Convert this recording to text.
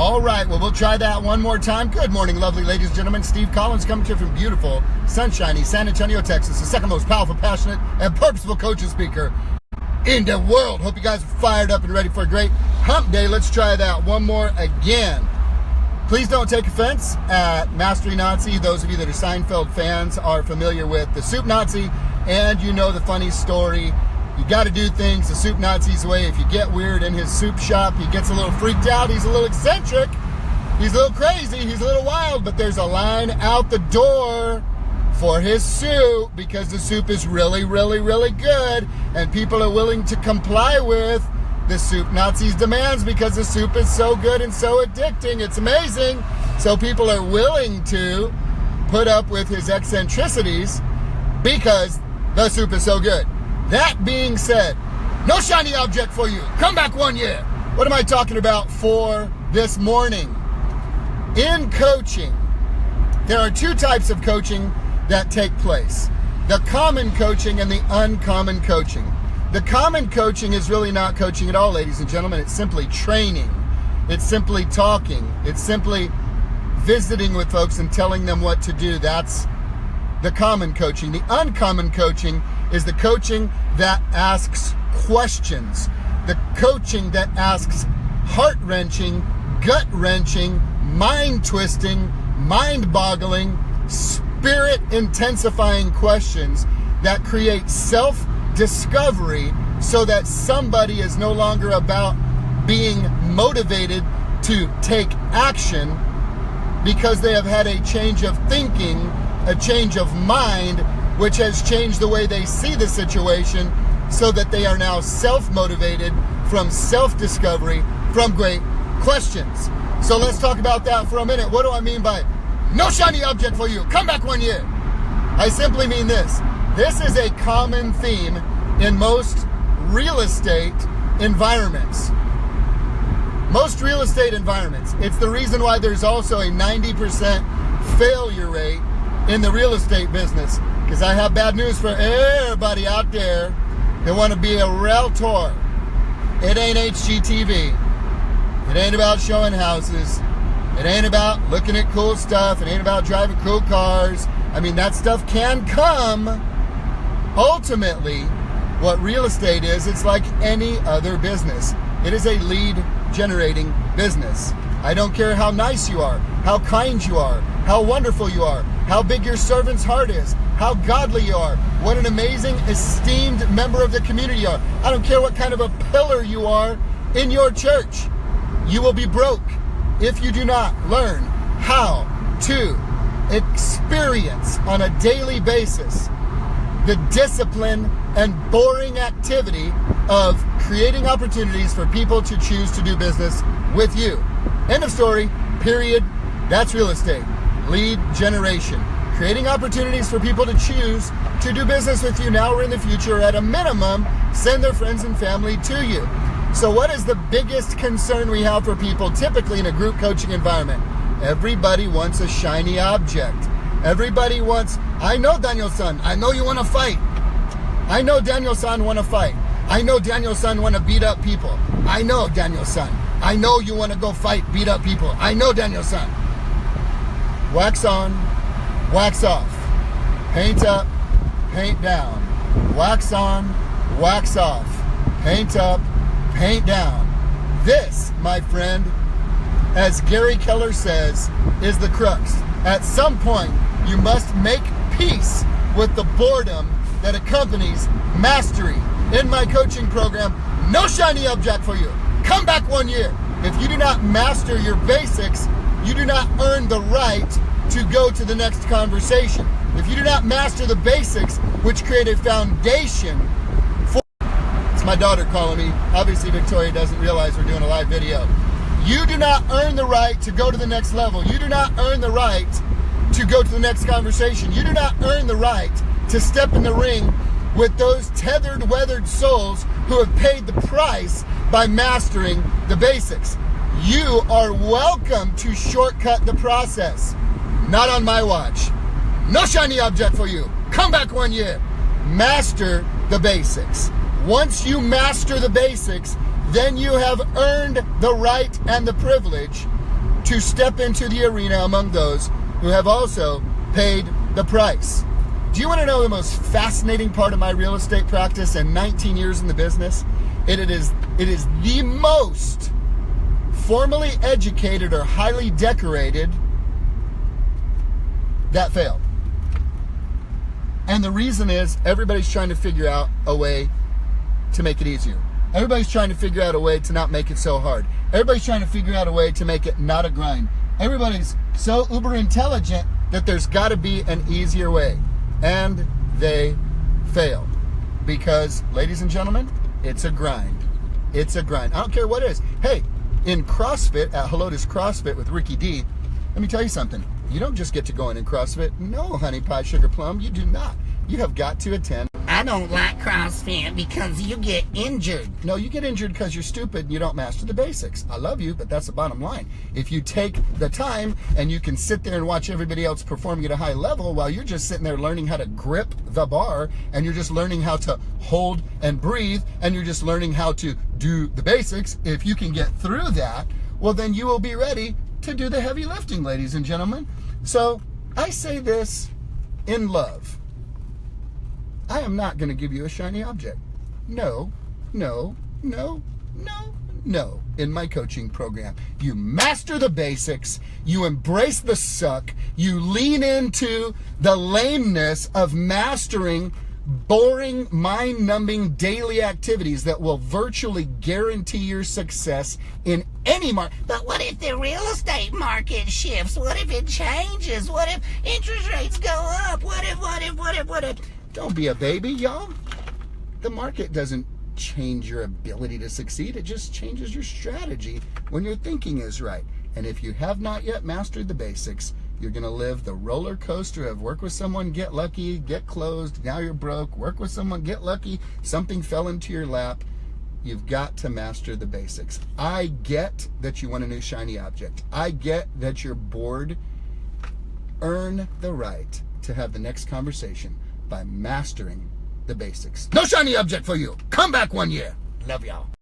All right, well, we'll try that one more time. Good morning, lovely ladies and gentlemen. Steve Collins coming to you from beautiful, sunshiny San Antonio, Texas, the second most powerful, passionate, and purposeful coach and speaker in the world. Hope you guys are fired up and ready for a great hump day. Let's try that one more again. Please don't take offense at Mastery Nazi. Those of you that are Seinfeld fans are familiar with the Soup Nazi, and you know the funny story. You got to do things the Soup Nazi's way. If you get weird in his soup shop, he gets a little freaked out. He's a little eccentric. He's a little crazy. He's a little wild. But there's a line out the door for his soup because the soup is really, really, really good. And people are willing to comply with the Soup Nazi's demands because the soup is so good and so addicting. It's amazing. So people are willing to put up with his eccentricities because the soup is so good. That being said, no shiny object for you. Come back 1 year. What am I talking about for this morning? In coaching, there are two types of coaching that take place. The common coaching and the uncommon coaching. The common coaching is really not coaching at all, ladies and gentlemen. It's simply training. It's simply talking. It's simply visiting with folks and telling them what to do. That's the common coaching. The uncommon coaching is the coaching that asks questions. The coaching that asks heart-wrenching, gut-wrenching, mind-twisting, mind-boggling, spirit-intensifying questions that create self-discovery so that somebody is no longer about being motivated to take action because they have had a change of thinking, a change of mind, which has changed the way they see the situation so that they are now self-motivated from self-discovery, from great questions. So let's talk about that for a minute. What do I mean by no shiny object for you? Come back 1 year. I simply mean this. This is a common theme in most real estate environments. Most real estate environments. It's the reason why there's also a 90% failure rate in the real estate business. Because I have bad news for everybody out there that want to be a realtor. It ain't HGTV. It ain't about showing houses. It ain't about looking at cool stuff. It ain't about driving cool cars. I mean, that stuff can come. Ultimately, what real estate is, it's like any other business. It is a lead generating business. I don't care how nice you are, how kind you are, how wonderful you are, how big your servant's heart is, how godly you are, what an amazing, esteemed member of the community you are. I don't care what kind of a pillar you are in your church. You will be broke if you do not learn how to experience on a daily basis the discipline and boring activity of creating opportunities for people to choose to do business with you. End of story, period. That's real estate. Lead generation. Creating opportunities for people to choose to do business with you now or in the future, or at a minimum, send their friends and family to you. So what is the biggest concern we have for people typically in a group coaching environment? Everybody wants a shiny object. Everybody wants, I know Daniel-san, I know you want to fight. I know Daniel-san want to fight. I know Daniel-san want to beat up people. I know Daniel-san. I know you want to go fight, beat up people. I know Daniel-san. Wax on, wax off. Paint up, paint down. Wax on, wax off. Paint up, paint down. This, my friend, as Gary Keller says, is the crux. At some point, you must make peace with the boredom that accompanies mastery. In my coaching program, no shiny object for you. Come back 1 year. If you do not master your basics, you do not earn the right to go to the next conversation. If you do not master the basics, which create a foundation for... It's my daughter calling me. Obviously, Victoria doesn't realize we're doing a live video. You do not earn the right to go to the next level. You do not earn the right to go to the next conversation. You do not earn the right to step in the ring with those tethered, weathered souls who have paid the price by mastering the basics. You are welcome to shortcut the process. Not on my watch. No shiny object for you. Come back 1 year. Master the basics. Once you master the basics, then you have earned the right and the privilege to step into the arena among those who have also paid the price. Do you want to know the most fascinating part of my real estate practice and 19 years in the business? It is the most formally educated or highly decorated that failed. And the reason is everybody's trying to figure out a way to make it easier. Everybody's trying to figure out a way to not make it so hard. Everybody's trying to figure out a way to make it not a grind. Everybody's so uber intelligent that there's got to be an easier way. And they fail. Because, ladies and gentlemen, it's a grind. It's a grind. I don't care what it is. Hey, in CrossFit, at Helotes CrossFit with Ricky D, let me tell you something. You don't just get to go in CrossFit. No, honey pie, sugar plum, you do not. You have got to attend. I don't like CrossFit because you get injured. No, you get injured because you're stupid and you don't master the basics. I love you, but that's the bottom line. If you take the time and you can sit there and watch everybody else performing at a high level while you're just sitting there learning how to grip the bar, and you're just learning how to hold and breathe, and you're just learning how to do the basics, if you can get through that, well, then you will be ready to do the heavy lifting, ladies and gentlemen. So I say this in love. I am not going to give you a shiny object. No, no, no, no, no. In my coaching program, you master the basics, you embrace the suck, you lean into the lameness of mastering boring, mind-numbing daily activities that will virtually guarantee your success in any market. But what if the real estate market shifts? What if it changes? What if interest rates go up? What if? Don't be a baby, y'all. The market doesn't change your ability to succeed. It just changes your strategy when your thinking is right. And if you have not yet mastered the basics, you're going to live the roller coaster of work with someone, get lucky, get closed, now you're broke, work with someone, get lucky, something fell into your lap. You've got to master the basics. I get that you want a new shiny object. I get that you're bored. Earn the right to have the next conversation by mastering the basics. No shiny object for you. Come back one year. Love y'all.